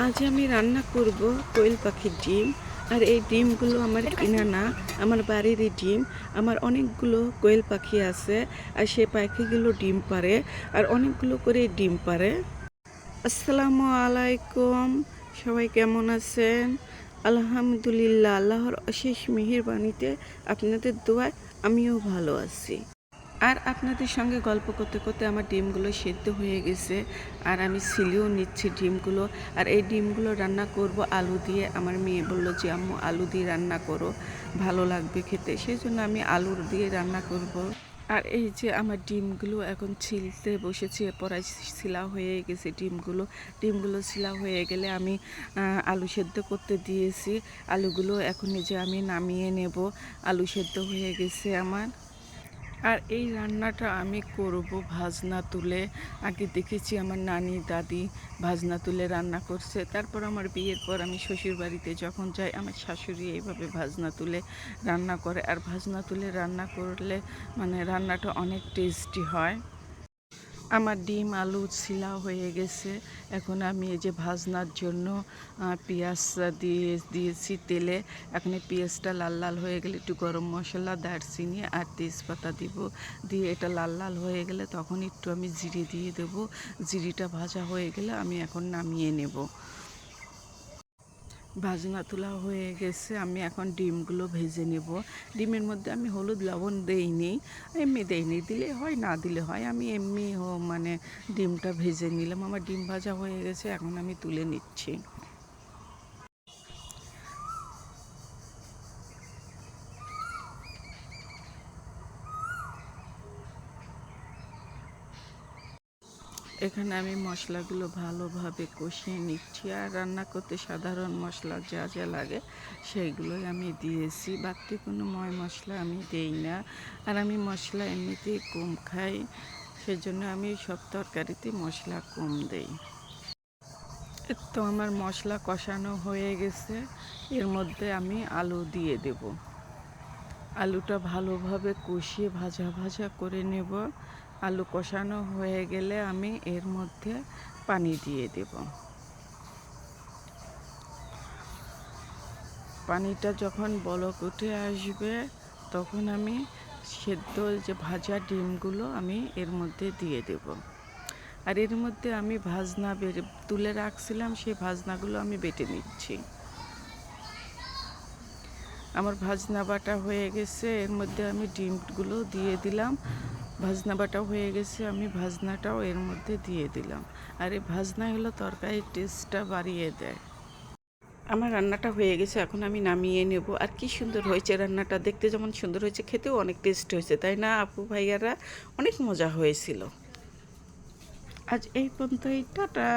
আজ আমি রান্না করব কোয়েল পাখির ডিম। আর এই ডিমগুলো আমার কিনা না, আমার বাড়িরই ডিম। আমার অনেকগুলো কোয়েল পাখি আছে, আর সেই পাখিগুলো ডিম পাড়ে, আর অনেকগুলো করে ডিম পাড়ে। আসসালামু আলাইকুম, সবাই কেমন আছেন? আলহামদুলিল্লাহ, আল্লাহর অশেষ মেহেরবানিতে আপনাদের দোয়ায় আমিও ভালো আছি। আর আপনাদের সঙ্গে গল্প করতে করতে আমার ডিমগুলো সেদ্ধ হয়ে গেছে, আর আমি ছিলিও নিচ্ছি ডিমগুলো। আর এই ডিমগুলো রান্না করব আলু দিয়ে। আমার মেয়ে বলল যে আম্মু আলু দিয়ে রান্না করো, ভালো লাগবে খেতে, সেই জন্য আমি আলুর দিয়ে রান্না করব। আর এই যে আমার ডিমগুলো এখন ছিলতে বসেছি, পরাই ছিলা হয়ে গেছে ডিমগুলো। ডিমগুলো ছিলা হয়ে গেলে আমি আলু সেদ্ধ করতে দিয়েছি। আলুগুলো এখন এই যে আমি নামিয়ে নেব। আলু সেদ্ধ হয়ে গেছে আমার। আর এই রান্নাটা আমি করব ভাজনা তুলে। আগে দেখেছি আমার নানি দাদি ভাজনা তুলে রান্না করছে। তারপর আমার বিয়ের পর আমি শ্বশুর বাড়িতে যখন যাই, আমার শাশুড়ি এইভাবে ভাজনা তুলে রান্না করে। আর ভাজনা তুলে রান্না করলে মানে রান্নাটা অনেক টেস্টি হয়। আমার ডিম আলু ছিলা হয়ে গেছে। এখন আমি এই যে ভাজনার জন্য পেঁয়াজ দিয়েছি তেলে। এখন এই পেঁয়াজটা লাল লাল হয়ে গেলে একটু গরম মশলা, দারচিনি আর তেজপাতা দিব। দিয়ে এটা লাল লাল হয়ে গেলে তখন একটু আমি জিরে দিয়ে দেবো। জিরিটা ভাজা হয়ে গেলে আমি এখন নামিয়ে নেব। ভাজনা তোলা হয়ে গেছে, আমি এখন ডিমগুলো ভেজে নেব। ডিমের মধ্যে আমি হলুদ লবণ দেইনি, এমনি দেইনি, দিলে হয় না দিলে হয়। আমি এমনি মানে ডিমটা ভেজে নিলাম। আমার ডিম ভাজা হয়ে গেছে, এখন আমি তুলে নিচ্ছি। এখানে আমি মশলাগুলো ভালোভাবে কষিয়ে নিচ্ছি। আর রান্না করতে সাধারণ মশলা যা যা লাগে সেইগুলোই আমি দিয়েছি, বাড়তি কোনো মশলা আমি দেই না। আর আমি মশলা এমনিতেই কম খাই, সেজন্য আমি সব তরকারিতে মশলা কম দেই। তো আমার মশলা কষানো হয়ে গেছে, এর মধ্যে আমি আলু দিয়ে দেব। আলুটা ভালোভাবে কষিয়ে ভাজা ভাজা করে নেব। আলু কষানো হয়ে গেলে আমি এর মধ্যে পানি দিয়ে দেব। পানিটা যখন বলক উঠে আসবে, তখন আমি সেদ্ধ যে ভাজা ডিমগুলো আমি এর মধ্যে দিয়ে দেব। আর এর মধ্যে আমি ভাজনা তুলে রাখছিলাম, সেই ভাজনাগুলো আমি বেটে নিচ্ছি। আমার ভাজনা বাটা হয়ে গেছে, এর মধ্যে আমি ডিমগুলো দিয়ে দিলাম। ভাজনা বাটা হয়ে গেছে, আমি ভাজনাটাও এর মধ্যে দিয়ে দিলাম। আর এই ভাজনা হলো তরকারির টেস্টটা বাড়িয়ে দেয়। আমার রান্নাটা হয়ে গেছে, এখন আমি নামিয়ে নেব। আর কি সুন্দর হয়েছে রান্নাটা, দেখতে যেমন সুন্দর হয়েছে, খেতেও অনেক টেস্ট হয়েছে, তাই না আপু ভাইয়ারা? অনেক মজা হয়েছিল। আজ এই পর্যন্তই, টাটা।